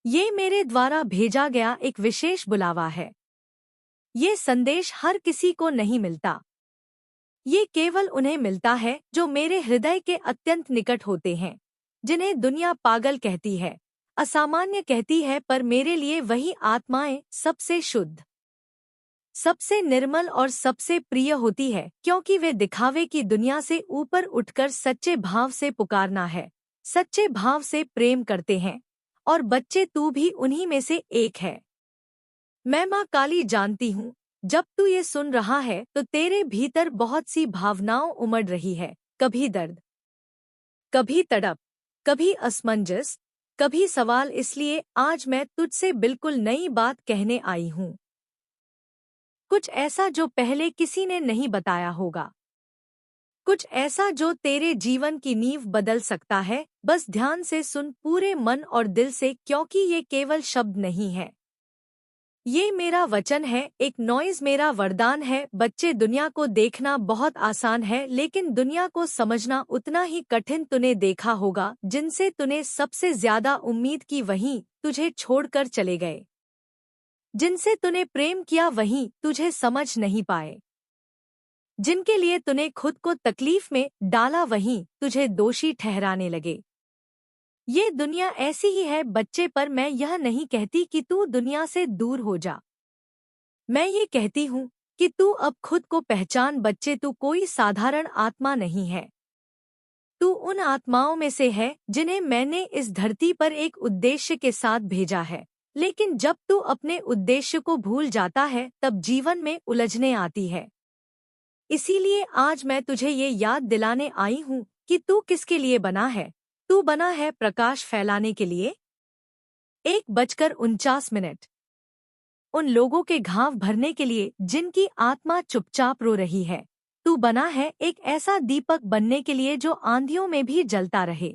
ये मेरे द्वारा भेजा गया एक विशेष बुलावा है। ये संदेश हर किसी को नहीं मिलता। ये केवल उन्हें मिलता है जो मेरे हृदय के अत्यंत निकट होते हैं, जिन्हें दुनिया पागल कहती है, असामान्य कहती है, पर मेरे लिए वही आत्माएं सबसे शुद्ध, सबसे निर्मल और सबसे प्रिय होती है, क्योंकि वे दिखावे की दुनिया से ऊपर उठकर सच्चे भाव से पुकारना है, सच्चे भाव से प्रेम करते हैं। और बच्चे, तू भी उन्हीं में से एक है। मैं माँ काली जानती हूँ, जब तू ये सुन रहा है तो तेरे भीतर बहुत सी भावनाओं उमड़ रही है। कभी दर्द, कभी तड़प, कभी असमंजस, कभी सवाल। इसलिए आज मैं तुझसे बिल्कुल नई बात कहने आई हूँ, कुछ ऐसा जो पहले किसी ने नहीं बताया होगा, कुछ ऐसा जो तेरे जीवन की नींव बदल सकता है। बस ध्यान से सुन, पूरे मन और दिल से, क्योंकि ये केवल शब्द नहीं है, ये मेरा वचन है, एक नॉइज, मेरा वरदान है। बच्चे, दुनिया को देखना बहुत आसान है, लेकिन दुनिया को समझना उतना ही कठिन। तूने देखा होगा, जिनसे तूने सबसे ज्यादा उम्मीद की वहीं तुझे छोड़कर चले गए, जिनसे तूने प्रेम किया वहीं तुझे समझ नहीं पाए, जिनके लिए तूने खुद को तकलीफ में डाला वहीं तुझे दोषी ठहराने लगे। ये दुनिया ऐसी ही है बच्चे, पर मैं यह नहीं कहती कि तू दुनिया से दूर हो जा। मैं ये कहती हूँ कि तू अब खुद को पहचान। बच्चे, तू कोई साधारण आत्मा नहीं है। तू उन आत्माओं में से है जिन्हें मैंने इस धरती पर एक उद्देश्य के साथ भेजा है। लेकिन जब तू अपने उद्देश्य को भूल जाता है, तब जीवन में उलझने आती है। इसीलिए आज मैं तुझे ये याद दिलाने आई हूँ कि तू किसके लिए बना है। तू बना है प्रकाश फैलाने के लिए। 1:49 उन लोगों के घाव भरने के लिए जिनकी आत्मा चुपचाप रो रही है। तू बना है एक ऐसा दीपक बनने के लिए जो आंधियों में भी जलता रहे।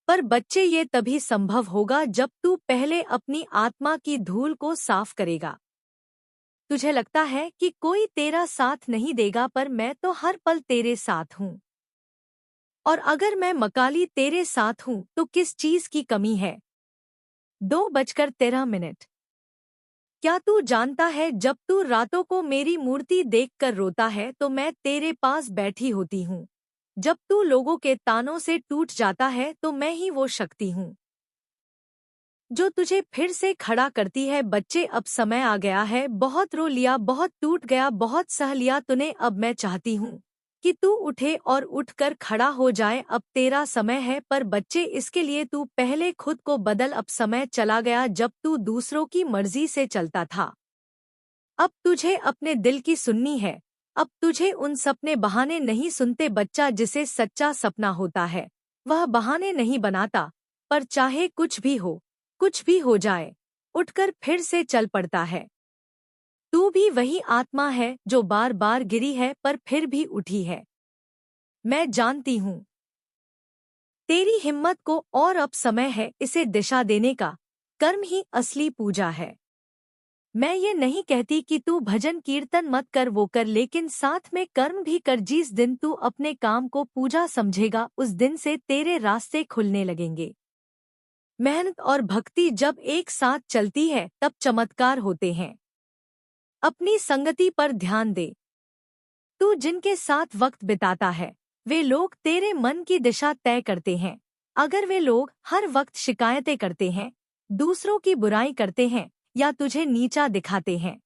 पर बच्चे, ये तभी संभव होगा जब तू पहले अपनी आत्मा की धूल को साफ करेगा। तुझे लगता है कि कोई तेरा साथ नहीं देगा, पर मैं तो हर पल तेरे साथ हूँ। और अगर मैं मकाली तेरे साथ हूँ तो किस चीज की कमी है। 2:13 क्या तू जानता है, जब तू रातों को मेरी मूर्ति देखकर रोता है तो मैं तेरे पास बैठी होती हूँ। जब तू लोगों के तानों से टूट जाता है तो मैं ही वो शक्ति हूँ जो तुझे फिर से खड़ा करती है। बच्चे, अब समय आ गया है। बहुत रो लिया, बहुत टूट गया, बहुत सह लिया तूने। अब मैं चाहती हूँ कि तू उठे और उठकर खड़ा हो जाए। अब तेरा समय है। पर बच्चे, इसके लिए तू पहले खुद को बदल। अब समय चला गया जब तू दूसरों की मर्जी से चलता था। अब तुझे अपने दिल की सुननी है। अब तुझे उन सपने बहाने नहीं सुनते। बच्चा, जिसे सच्चा सपना होता है वह बहाने नहीं बनाता, पर चाहे कुछ भी हो, कुछ भी हो जाए, उठकर फिर से चल पड़ता है। तू भी वही आत्मा है जो बार बार गिरी है पर फिर भी उठी है। मैं जानती हूँ तेरी हिम्मत को, और अब समय है इसे दिशा देने का। कर्म ही असली पूजा है। मैं ये नहीं कहती कि तू भजन कीर्तन मत कर, वो कर, लेकिन साथ में कर्म भी कर। जिस दिन तू अपने काम को पूजा समझेगा, उस दिन से तेरे रास्ते खुलने लगेंगे। मेहनत और भक्ति जब एक साथ चलती है तब चमत्कार होते हैं। अपनी संगति पर ध्यान दे। तू जिनके साथ वक्त बिताता है, वे लोग तेरे मन की दिशा तय करते हैं। अगर वे लोग हर वक्त शिकायतें करते हैं, दूसरों की बुराई करते हैं या तुझे नीचा दिखाते हैं,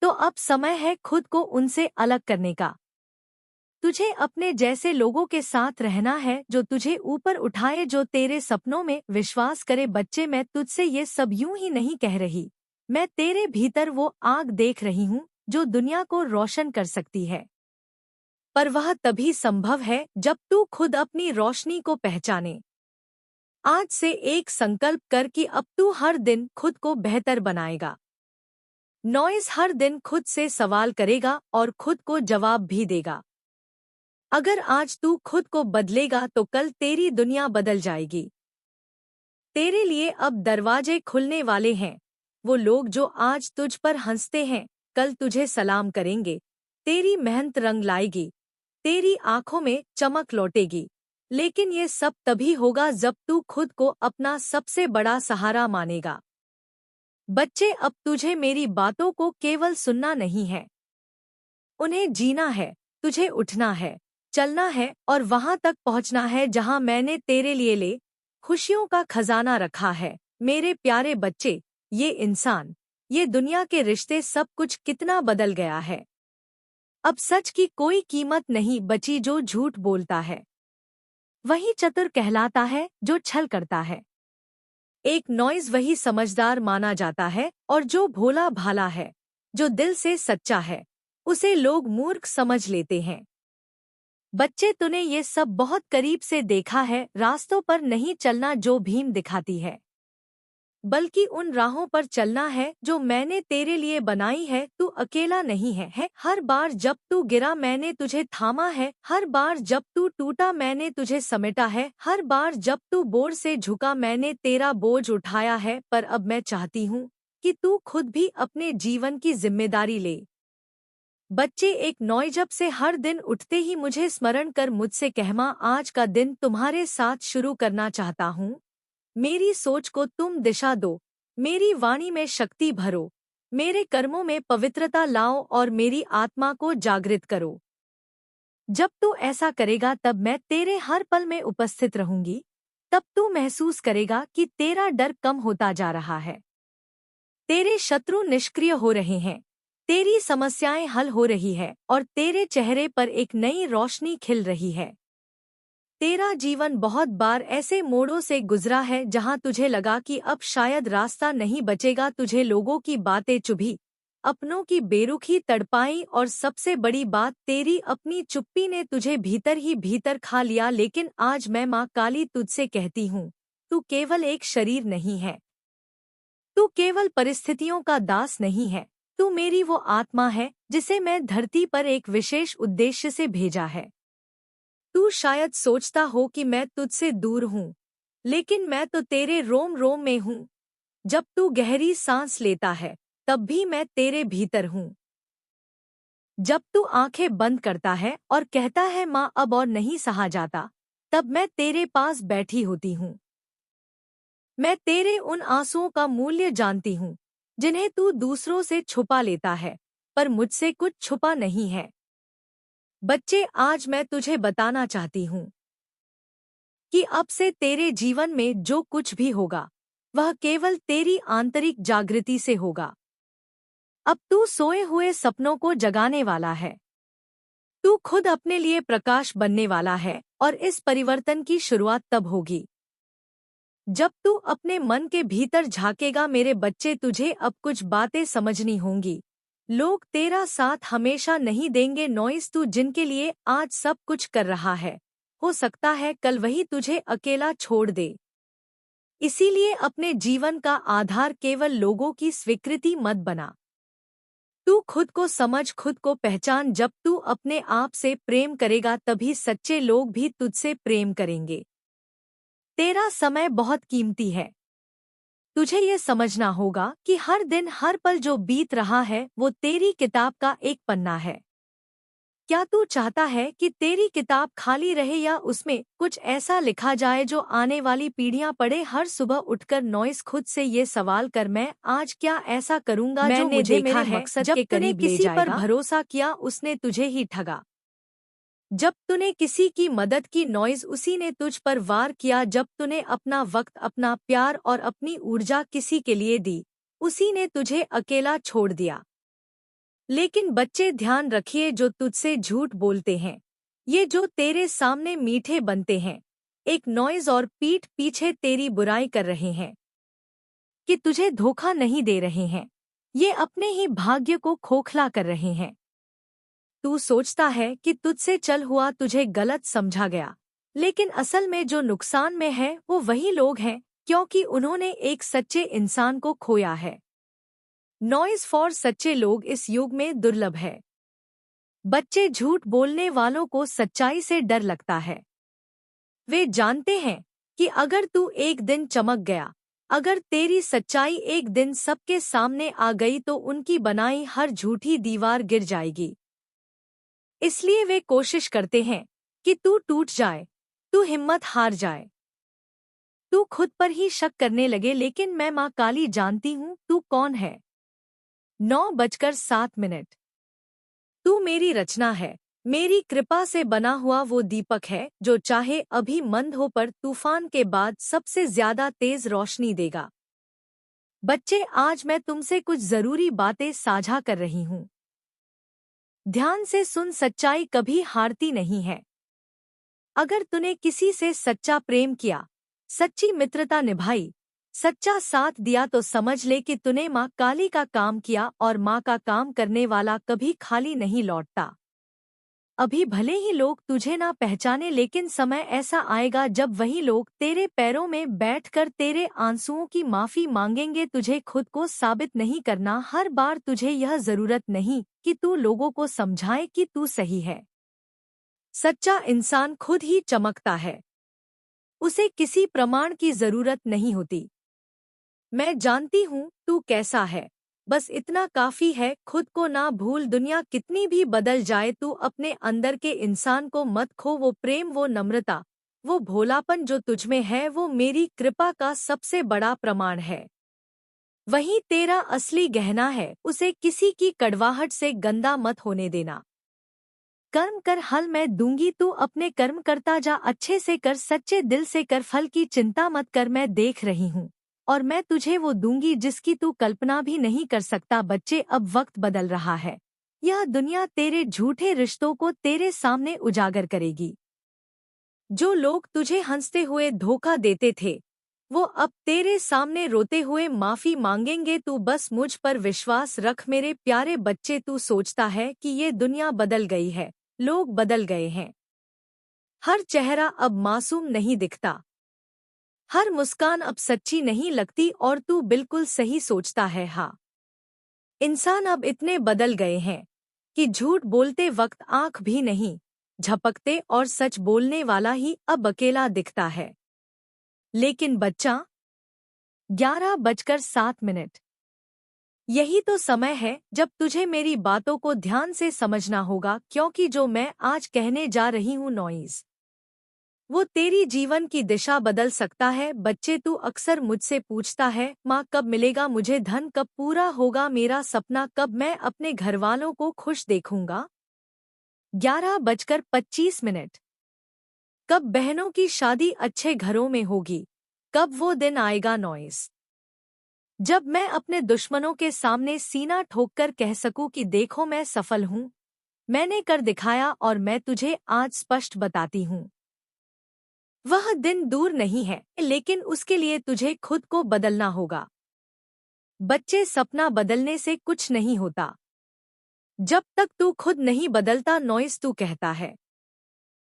तो अब समय है खुद को उनसे अलग करने का। तुझे अपने जैसे लोगों के साथ रहना है, जो तुझे ऊपर उठाए, जो तेरे सपनों में विश्वास करे। बच्चे, मैं तुझसे ये सब यूं ही नहीं कह रही। मैं तेरे भीतर वो आग देख रही हूँ जो दुनिया को रोशन कर सकती है। पर वह तभी संभव है जब तू खुद अपनी रोशनी को पहचाने। आज से एक संकल्प कर कि अब तू हर दिन खुद को बेहतर बनाएगा। नॉइस हर दिन खुद से सवाल करेगा और खुद को जवाब भी देगा। अगर आज तू खुद को बदलेगा तो कल तेरी दुनिया बदल जाएगी। तेरे लिए अब दरवाजे खुलने वाले हैं। वो लोग जो आज तुझ पर हंसते हैं, कल तुझे सलाम करेंगे। तेरी मेहनत रंग लाएगी, तेरी आंखों में चमक लौटेगी। लेकिन ये सब तभी होगा जब तू खुद को अपना सबसे बड़ा सहारा मानेगा। बच्चे, अब तुझे मेरी बातों को केवल सुनना नहीं है, उन्हें जीना है। तुझे उठना है, चलना है और वहां तक पहुंचना है जहां मैंने तेरे लिए खुशियों का खजाना रखा है। मेरे प्यारे बच्चे, ये इंसान, ये दुनिया के रिश्ते, सब कुछ कितना बदल गया है। अब सच की कोई कीमत नहीं बची जो झूठ बोलता है। वही चतुर कहलाता है जो छल करता है। एक नॉइज वही समझदार माना जाता है, और जो भोला भाला है, जो दिल से सच्चा है, उसे लोग मूर्ख समझ लेते हैं। बच्चे, तूने ये सब बहुत करीब से देखा है। रास्तों पर नहीं चलना जो भीम दिखाती है, बल्कि उन राहों पर चलना है जो मैंने तेरे लिए बनाई है। तू अकेला नहीं है। हर बार जब तू गिरा मैंने तुझे थामा है, हर बार जब तू टूटा मैंने तुझे समेटा है, हर बार जब तू बोझ से झुका मैंने तेरा बोझ उठाया है। पर अब मैं चाहती हूँ कि तू खुद भी अपने जीवन की जिम्मेदारी ले। बच्चे, एक नौजब से हर दिन उठते ही मुझे स्मरण कर मुझसे कहमा, आज का दिन तुम्हारे साथ शुरू करना चाहता हूँ। मेरी सोच को तुम दिशा दो, मेरी वाणी में शक्ति भरो, मेरे कर्मों में पवित्रता लाओ और मेरी आत्मा को जागृत करो। जब तू ऐसा करेगा तब मैं तेरे हर पल में उपस्थित रहूंगी। तब तू महसूस करेगा कि तेरा डर कम होता जा रहा है, तेरे शत्रु निष्क्रिय हो रहे हैं, तेरी समस्याएं हल हो रही है और तेरे चेहरे पर एक नई रोशनी खिल रही है। तेरा जीवन बहुत बार ऐसे मोड़ों से गुजरा है जहां तुझे लगा कि अब शायद रास्ता नहीं बचेगा। तुझे लोगों की बातें चुभी, अपनों की बेरुखी तड़पाई और सबसे बड़ी बात, तेरी अपनी चुप्पी ने तुझे भीतर ही भीतर खा लिया। लेकिन आज मैं माँ काली तुझसे कहती हूँ, तू केवल एक शरीर नहीं है, तू केवल परिस्थितियों का दास नहीं है, तू मेरी वो आत्मा है जिसे मैं धरती पर एक विशेष उद्देश्य से भेजा है। तू शायद सोचता हो कि मैं तुझसे दूर हूँ, लेकिन मैं तो तेरे रोम रोम में हूँ। जब तू गहरी सांस लेता है तब भी मैं तेरे भीतर हूँ। जब तू आंखें बंद करता है और कहता है माँ अब और नहीं सहा जाता, तब मैं तेरे पास बैठी होती हूँ। मैं तेरे उन आंसुओं का मूल्य जानती हूँ जिन्हें तू दूसरों से छुपा लेता है, पर मुझसे कुछ छुपा नहीं है। बच्चे, आज मैं तुझे बताना चाहती हूँ कि अब से तेरे जीवन में जो कुछ भी होगा वह केवल तेरी आंतरिक जागृति से होगा। अब तू सोए हुए सपनों को जगाने वाला है, तू खुद अपने लिए प्रकाश बनने वाला है और इस परिवर्तन की शुरुआत तब होगी जब तू अपने मन के भीतर झांकेगा। मेरे बच्चे, तुझे अब कुछ बातें समझनी होंगी। लोग तेरा साथ हमेशा नहीं देंगे। नॉइस, तू जिनके लिए आज सब कुछ कर रहा है, हो सकता है कल वही तुझे अकेला छोड़ दे। इसीलिए अपने जीवन का आधार केवल लोगों की स्वीकृति मत बना। तू खुद को समझ, खुद को पहचान। जब तू अपने आप से प्रेम करेगा तभी सच्चे लोग भी तुझसे प्रेम करेंगे। तेरा समय बहुत कीमती है। तुझे ये समझना होगा कि हर दिन हर पल जो बीत रहा है वो तेरी किताब का एक पन्ना है। क्या तू चाहता है कि तेरी किताब खाली रहे या उसमें कुछ ऐसा लिखा जाए जो आने वाली पीढ़ियां पढ़े? हर सुबह उठकर नॉइस खुद से ये सवाल कर, मैं आज क्या ऐसा करूंगा जो मुझे मेरे मकसद के करीब ले जाएगा? जब तूने किसी पर भरोसा किया उसने तुझे ही ठगा। जब तूने किसी की मदद की नॉइज, उसी ने तुझ पर वार किया। जब तूने अपना वक्त, अपना प्यार और अपनी ऊर्जा किसी के लिए दी, उसी ने तुझे अकेला छोड़ दिया। लेकिन बच्चे, ध्यान रखिए, जो तुझसे झूठ बोलते हैं, ये जो तेरे सामने मीठे बनते हैं, एक नॉइज और पीठ पीछे तेरी बुराई कर रहे हैं कि तुझे धोखा नहीं दे रहे हैं, ये अपने ही भाग्य को खोखला कर रहे हैं। तू सोचता है कि तुझसे चल हुआ तुझे गलत समझा गया, लेकिन असल में जो नुकसान में है वो वही लोग हैं, क्योंकि उन्होंने एक सच्चे इंसान को खोया है। नॉइज फॉर सच्चे लोग इस युग में दुर्लभ है। बच्चे, झूठ बोलने वालों को सच्चाई से डर लगता है। वे जानते हैं कि अगर तू एक दिन चमक गया, अगर तेरी सच्चाई एक दिन सबके सामने आ गई तो उनकी बनाई हर झूठी दीवार गिर जाएगी। इसलिए वे कोशिश करते हैं कि तू टूट जाए, तू हिम्मत हार जाए, तू खुद पर ही शक करने लगे, लेकिन मैं माँ काली जानती हूँ तू कौन है। 9:07। तू मेरी रचना है, मेरी कृपा से बना हुआ वो दीपक है जो चाहे अभी मंद हो पर तूफान के बाद सबसे ज्यादा तेज रोशनी देगा। बच्चे, आज मैं तुमसे कुछ जरूरी बातें साझा कर रही हूँ। ध्यान से सुन, सच्चाई कभी हारती नहीं है। अगर तूने किसी से सच्चा प्रेम किया, सच्ची मित्रता निभाई, सच्चा साथ दिया, तो समझ ले कि तूने माँ काली का काम किया, और माँ का काम करने वाला कभी खाली नहीं लौटता। अभी भले ही लोग तुझे ना पहचाने, लेकिन समय ऐसा आएगा जब वही लोग तेरे पैरों में बैठकर तेरे आंसुओं की माफी मांगेंगे। तुझे खुद को साबित नहीं करना, हर बार तुझे यह जरूरत नहीं कि तू लोगों को समझाए कि तू सही है। सच्चा इंसान खुद ही चमकता है, उसे किसी प्रमाण की जरूरत नहीं होती। मैं जानती हूँ तू कैसा है, बस इतना काफी है। खुद को ना भूल, दुनिया कितनी भी बदल जाए, तू अपने अंदर के इंसान को मत खो। वो प्रेम, वो नम्रता, वो भोलापन जो तुझमें है, वो मेरी कृपा का सबसे बड़ा प्रमाण है। वही तेरा असली गहना है, उसे किसी की कड़वाहट से गंदा मत होने देना। कर्म कर, हल मैं दूंगी, तू अपने कर्म करता जा, अच्छे से कर, सच्चे दिल से कर, फल की चिंता मत कर। मैं देख रही हूँ और मैं तुझे वो दूंगी जिसकी तू कल्पना भी नहीं कर सकता। बच्चे, अब वक्त बदल रहा है। यह दुनिया तेरे झूठे रिश्तों को तेरे सामने उजागर करेगी। जो लोग तुझे हंसते हुए धोखा देते थे, वो अब तेरे सामने रोते हुए माफी मांगेंगे। तू बस मुझ पर विश्वास रख मेरे प्यारे बच्चे। तू सोचता है कि ये दुनिया बदल गई है, लोग बदल गए हैं। हर चेहरा अब मासूम नहीं दिखता, हर मुस्कान अब सच्ची नहीं लगती, और तू बिल्कुल सही सोचता है। हाँ, इंसान अब इतने बदल गए हैं कि झूठ बोलते वक्त आंख भी नहीं झपकते, और सच बोलने वाला ही अब अकेला दिखता है। लेकिन बच्चा, 11:07। यही तो समय है जब तुझे मेरी बातों को ध्यान से समझना होगा, क्योंकि जो मैं आज कहने जा रही हूँ नॉइज, वो तेरी जीवन की दिशा बदल सकता है। बच्चे, तू अक्सर मुझसे पूछता है, माँ कब मिलेगा मुझे धन, कब पूरा होगा मेरा सपना, कब मैं अपने घरवालों को खुश देखूंगा। 11:25। कब बहनों की शादी अच्छे घरों में होगी, कब वो दिन आएगा नॉइस, जब मैं अपने दुश्मनों के सामने सीना ठोककर कह सकूं कि देखो मैं सफल हूं, मैंने कर दिखाया। और मैं तुझे आज स्पष्ट बताती हूं, वह दिन दूर नहीं है, लेकिन उसके लिए तुझे खुद को बदलना होगा। बच्चे, सपना बदलने से कुछ नहीं होता जब तक तू खुद नहीं बदलता। नॉइस, तू कहता है,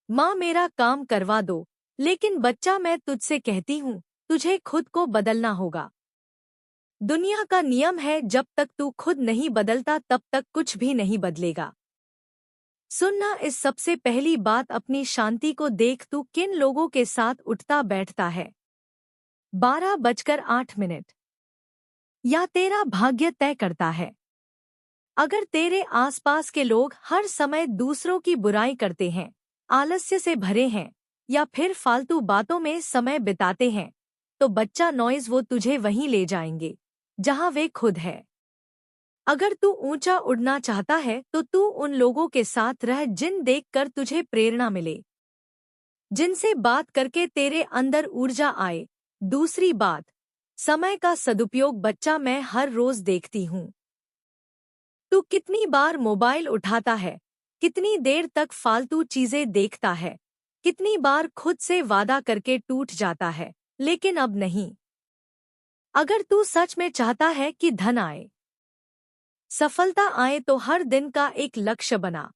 माँ मेरा काम करवा दो, लेकिन बच्चा मैं तुझसे कहती हूँ, तुझे खुद को बदलना होगा। दुनिया का नियम है, जब तक तू खुद नहीं बदलता तब तक कुछ भी नहीं बदलेगा। सुनना, इस सबसे पहली बात, अपनी शांति को देख, तू किन लोगों के साथ उठता बैठता है। 12:08। या तेरा भाग्य तय करता है। अगर तेरे आसपास के लोग हर समय दूसरों की बुराई करते हैं, आलस्य से भरे हैं, या फिर फालतू बातों में समय बिताते हैं, तो बच्चा नॉइज, वो तुझे वहीं ले जाएंगे जहां वे खुद है। अगर तू ऊंचा उड़ना चाहता है तो तू उन लोगों के साथ रह जिन देखकर तुझे प्रेरणा मिले, जिनसे बात करके तेरे अंदर ऊर्जा आए। दूसरी बात, समय का सदुपयोग। बच्चा, मैं हर रोज देखती हूँ तू कितनी बार मोबाइल उठाता है, कितनी देर तक फालतू चीजें देखता है, कितनी बार खुद से वादा करके टूट जाता है, लेकिन अब नहीं। अगर तू सच में चाहता है कि धन आए, सफलता आए, तो हर दिन का एक लक्ष्य बना।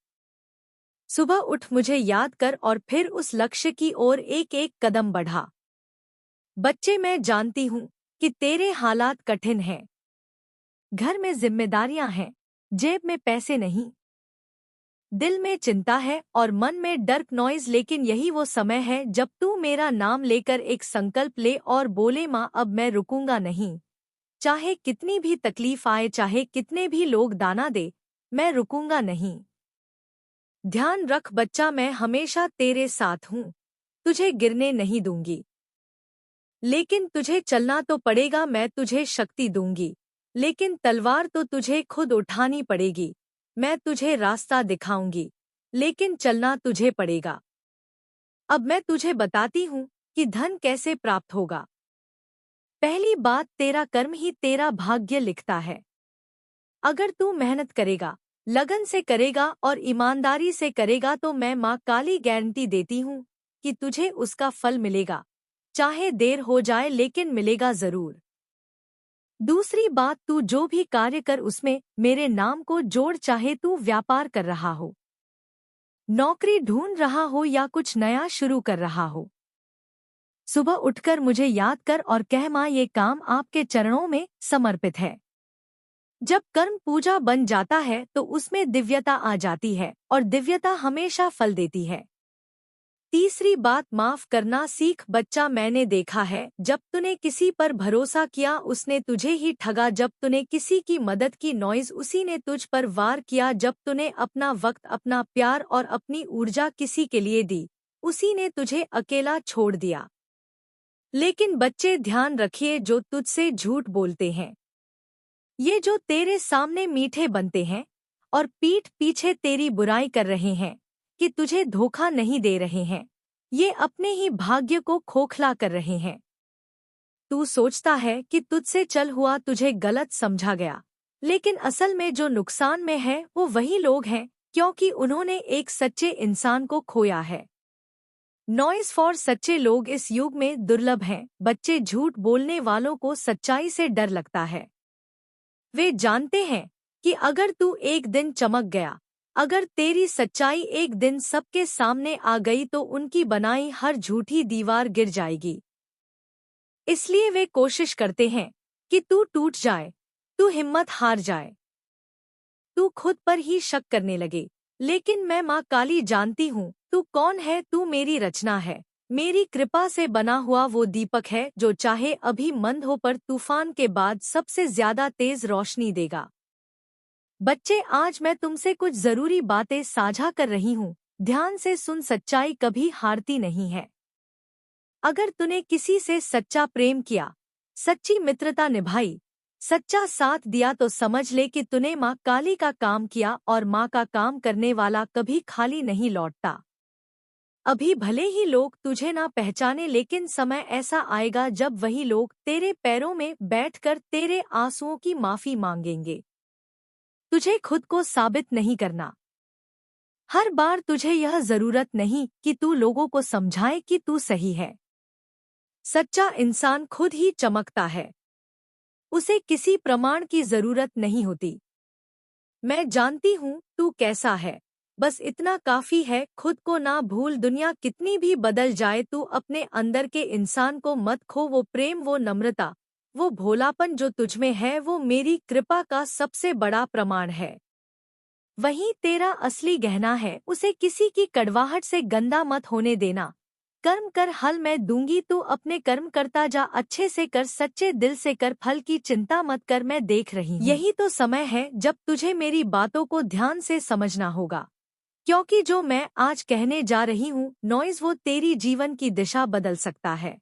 सुबह उठ, मुझे याद कर, और फिर उस लक्ष्य की ओर एक एक कदम बढ़ा। बच्चे, मैं जानती हूँ कि तेरे हालात कठिन हैं। घर में जिम्मेदारियां हैं, जेब में पैसे नहीं, दिल में चिंता है और मन में डर। नॉइज, लेकिन यही वो समय है जब तू मेरा नाम लेकर एक संकल्प ले और बोले, माँ अब मैं रुकूंगा नहीं। चाहे कितनी भी तकलीफ आए, चाहे कितने भी लोग दाना दे, मैं रुकूंगा नहीं। ध्यान रख बच्चा, मैं हमेशा तेरे साथ हूँ। तुझे गिरने नहीं दूंगी। लेकिन तुझे चलना तो पड़ेगा, मैं तुझे शक्ति दूंगी। लेकिन तलवार तो तुझे खुद उठानी पड़ेगी। मैं तुझे रास्ता दिखाऊंगी, लेकिन चलना तुझे पड़ेगा। अब मैं तुझे बताती हूँ कि धन कैसे प्राप्त होगा। पहली बात, तेरा कर्म ही तेरा भाग्य लिखता है। अगर तू मेहनत करेगा, लगन से करेगा और ईमानदारी से करेगा तो मैं माँ काली गारंटी देती हूँ कि तुझे उसका फल मिलेगा। चाहे देर हो जाए लेकिन मिलेगा जरूर। दूसरी बात, तू जो भी कार्य कर उसमें मेरे नाम को जोड़, चाहे तू व्यापार कर रहा हो, नौकरी ढूंढ रहा हो या कुछ नया शुरू कर रहा हो। सुबह उठकर मुझे याद कर और कह, माँ ये काम आपके चरणों में समर्पित है। जब कर्म पूजा बन जाता है तो उसमें दिव्यता आ जाती है और दिव्यता हमेशा फल देती है। तीसरी बात, माफ करना सीख बच्चा। मैंने देखा है, जब तूने किसी पर भरोसा किया उसने तुझे ही ठगा। जब तूने किसी की मदद की नॉइज उसी ने तुझ पर वार किया। जब तूने अपना वक्त, अपना प्यार और अपनी ऊर्जा किसी के लिए दी उसी ने तुझे अकेला छोड़ दिया। लेकिन बच्चे ध्यान रखिए, जो तुझसे झूठ बोलते हैं, ये जो तेरे सामने मीठे बनते हैं और पीठ पीछे तेरी बुराई कर रहे हैं कि तुझे धोखा नहीं दे रहे हैं, ये अपने ही भाग्य को खोखला कर रहे हैं। तू सोचता है कि तुझसे चल हुआ तुझे गलत समझा गया, लेकिन असल में जो नुकसान में है वो वही लोग हैं, क्योंकि उन्होंने एक सच्चे इंसान को खोया है। नॉइस फॉर सच्चे लोग इस युग में दुर्लभ हैं। बच्चे, झूठ बोलने वालों को सच्चाई से डर लगता है। वे जानते हैं कि अगर तू एक दिन चमक गया, अगर तेरी सच्चाई एक दिन सबके सामने आ गई तो उनकी बनाई हर झूठी दीवार गिर जाएगी। इसलिए वे कोशिश करते हैं कि तू टूट जाए, तू हिम्मत हार जाए, तू खुद पर ही शक करने लगे। लेकिन मैं माँ काली जानती हूँ तू कौन है। तू मेरी रचना है, मेरी कृपा से बना हुआ वो दीपक है जो चाहे अभी मंद हो पर तूफान के बाद सबसे ज्यादा तेज रोशनी देगा। बच्चे, आज मैं तुमसे कुछ जरूरी बातें साझा कर रही हूँ। ध्यान से सुन, सच्चाई कभी हारती नहीं है। अगर तूने किसी से सच्चा प्रेम किया, सच्ची मित्रता निभाई, सच्चा साथ दिया तो समझ ले कि तूने माँ काली का काम किया और माँ का काम करने वाला कभी खाली नहीं लौटता। अभी भले ही लोग तुझे ना पहचाने, लेकिन समय ऐसा आएगा जब वही लोग तेरे पैरों में बैठकर तेरे आंसुओं की माफी मांगेंगे। तुझे खुद को साबित नहीं करना। हर बार तुझे यह जरूरत नहीं कि तू लोगों को समझाए कि तू सही है। सच्चा इंसान खुद ही चमकता है, उसे किसी प्रमाण की जरूरत नहीं होती। मैं जानती हूँ तू कैसा है, बस इतना काफी है। खुद को ना भूल, दुनिया कितनी भी बदल जाए तू अपने अंदर के इंसान को मत खो। वो प्रेम, वो नम्रता, वो भोलापन जो तुझमें है वो मेरी कृपा का सबसे बड़ा प्रमाण है। वही तेरा असली गहना है, उसे किसी की कड़वाहट से गंदा मत होने देना। कर्म कर, हल मैं दूंगी, तू अपने कर्म करता जा। अच्छे से कर, सच्चे दिल से कर, फल की चिंता मत कर, मैं देख रही हूँ। यही तो समय है जब तुझे मेरी बातों को ध्यान से समझना होगा, क्योंकि जो मैं आज कहने जा रही हूँ नॉइज, वो तेरी जीवन की दिशा बदल सकता है।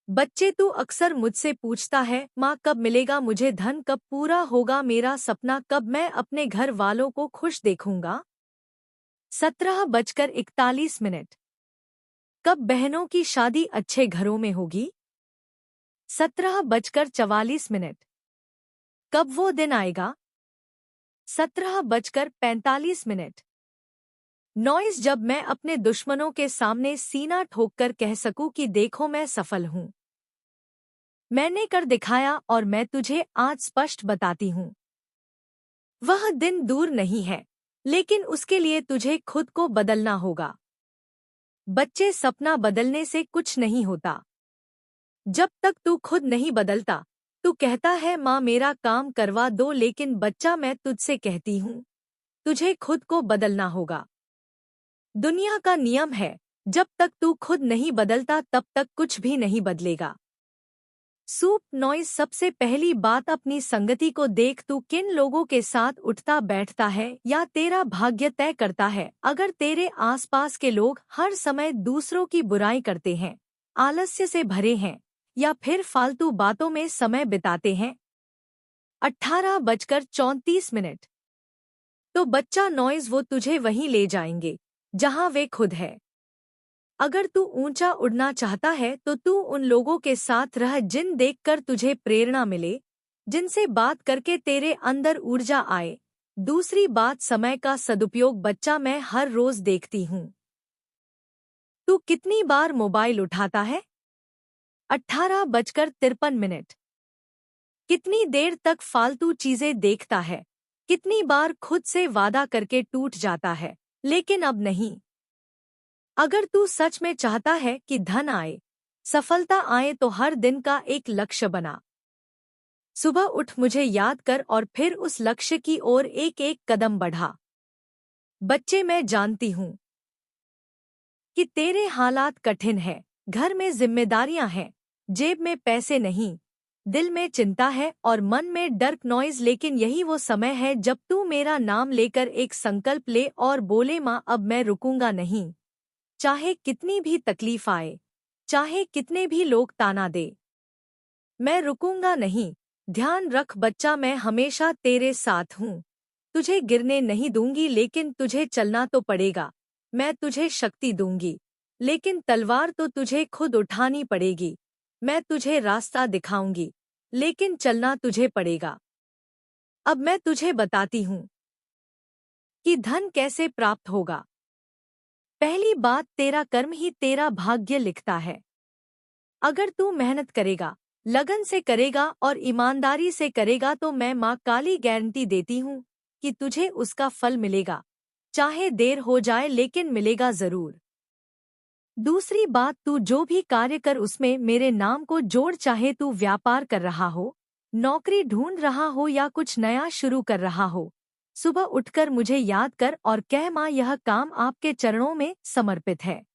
बच्चे, तू अक्सर मुझसे पूछता है, माँ कब मिलेगा मुझे धन, कब पूरा होगा मेरा सपना, कब मैं अपने घर वालों को खुश देखूंगा। 17:41। कब बहनों की शादी अच्छे घरों में होगी। 17:44। कब वो दिन आएगा। 17:45। नॉइस, जब मैं अपने दुश्मनों के सामने सीना ठोककर कह सकूं कि देखो मैं सफल हूं, मैंने कर दिखाया और मैं तुझे आज स्पष्ट बताती हूं। वह दिन दूर नहीं है, लेकिन उसके लिए तुझे खुद को बदलना होगा। बच्चे, सपना बदलने से कुछ नहीं होता जब तक तू खुद नहीं बदलता। तू कहता है माँ मेरा काम करवा दो, लेकिन बच्चा मैं तुझसे कहती हूँ तुझे खुद को बदलना होगा। दुनिया का नियम है, जब तक तू खुद नहीं बदलता तब तक कुछ भी नहीं बदलेगा। Soup noise. सबसे पहली बात, अपनी संगति को देख। तू किन लोगों के साथ उठता बैठता है या तेरा भाग्य तय करता है। अगर तेरे आसपास के लोग हर समय दूसरों की बुराई करते हैं, आलस्य से भरे हैं या फिर फालतू बातों में समय बिताते हैं। 18:34 तो बच्चा नॉइज, वो तुझे वहीं ले जाएंगे जहां वे खुद है। अगर तू ऊंचा उड़ना चाहता है तो तू उन लोगों के साथ रह जिन देखकर तुझे प्रेरणा मिले, जिनसे बात करके तेरे अंदर ऊर्जा आए। दूसरी बात, समय का सदुपयोग। बच्चा, मैं हर रोज देखती हूँ तू कितनी बार मोबाइल उठाता है। 18:53 कितनी देर तक फालतू चीजें देखता है। कितनी बार खुद से वादा करके टूट जाता है, लेकिन अब नहीं। अगर तू सच में चाहता है कि धन आए, सफलता आए, तो हर दिन का एक लक्ष्य बना। सुबह उठ, मुझे याद कर और फिर उस लक्ष्य की ओर एक एक कदम बढ़ा। बच्चे, मैं जानती हूँ कि तेरे हालात कठिन हैं, घर में जिम्मेदारियां हैं, जेब में पैसे नहीं, दिल में चिंता है और मन में डर नॉइज। लेकिन यही वो समय है जब तू मेरा नाम लेकर एक संकल्प ले और बोले, माँ अब मैं रुकूंगा नहीं। चाहे कितनी भी तकलीफ आए, चाहे कितने भी लोग ताना दे, मैं रुकूंगा नहीं। ध्यान रख बच्चा, मैं हमेशा तेरे साथ हूँ। तुझे गिरने नहीं दूंगी, लेकिन तुझे चलना तो पड़ेगा। मैं तुझे शक्ति दूंगी, लेकिन तलवार तो तुझे खुद उठानी पड़ेगी। मैं तुझे रास्ता दिखाऊंगी, लेकिन चलना तुझे पड़ेगा। अब मैं तुझे बताती हूँ कि धन कैसे प्राप्त होगा। पहली बात, तेरा कर्म ही तेरा भाग्य लिखता है। अगर तू मेहनत करेगा, लगन से करेगा और ईमानदारी से करेगा, तो मैं माँ काली गारंटी देती हूँ कि तुझे उसका फल मिलेगा। चाहे देर हो जाए, लेकिन मिलेगा जरूर। दूसरी बात, तू जो भी कार्य कर उसमें मेरे नाम को जोड़। चाहे तू व्यापार कर रहा हो, नौकरी ढूंढ रहा हो या कुछ नया शुरू कर रहा हो, सुबह उठकर मुझे याद कर और कह, माँ यह काम आपके चरणों में समर्पित है।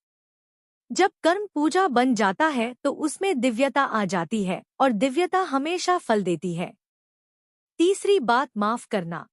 जब कर्म पूजा बन जाता है तो उसमें दिव्यता आ जाती है और दिव्यता हमेशा फल देती है। तीसरी बात, माफ करना।